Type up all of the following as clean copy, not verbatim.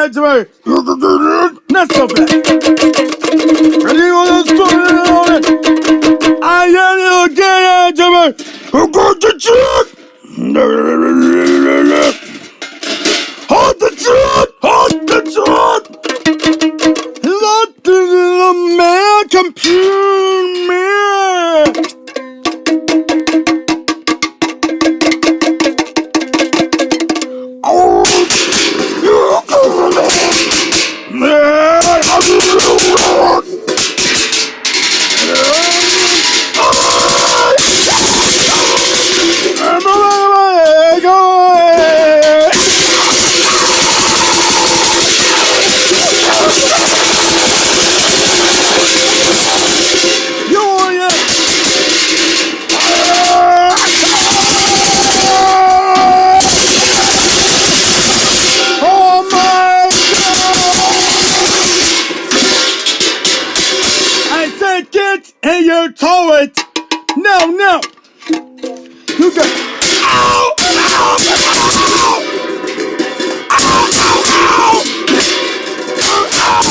that to me. Not so fast. Ready on the story. I am you get to me. I'm going to check. Hold the truck! Hold the truck! Let the man computer man! Oh! Get and you tow it. No, no. You got. Ow! Ow! Ow! Ow! Ow! Ow!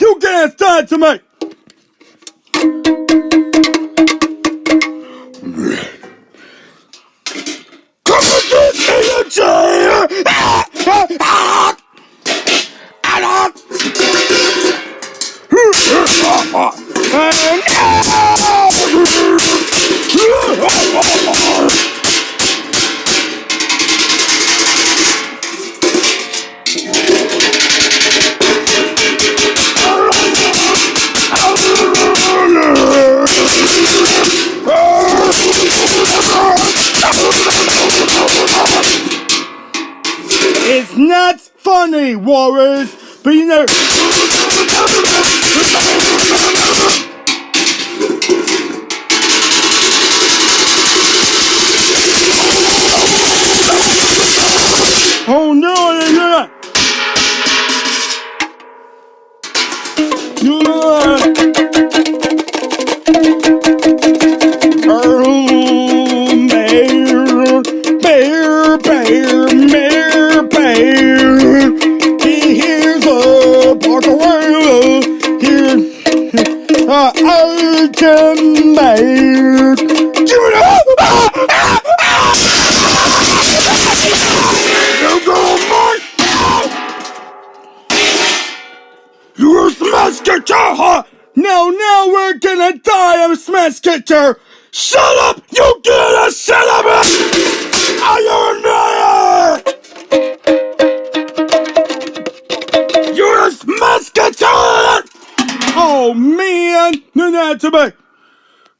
You can't stand to me. Come and get me a chair. It's not funny, Warriors, but you know. Oh no, no, I can make. Give it up! You go, Mark! You're a smash catcher, huh? No, now we're gonna die of a smash catcher! Shut up! You get a shut up! Are you a You're a smash catcher! Oh man, no, not to me.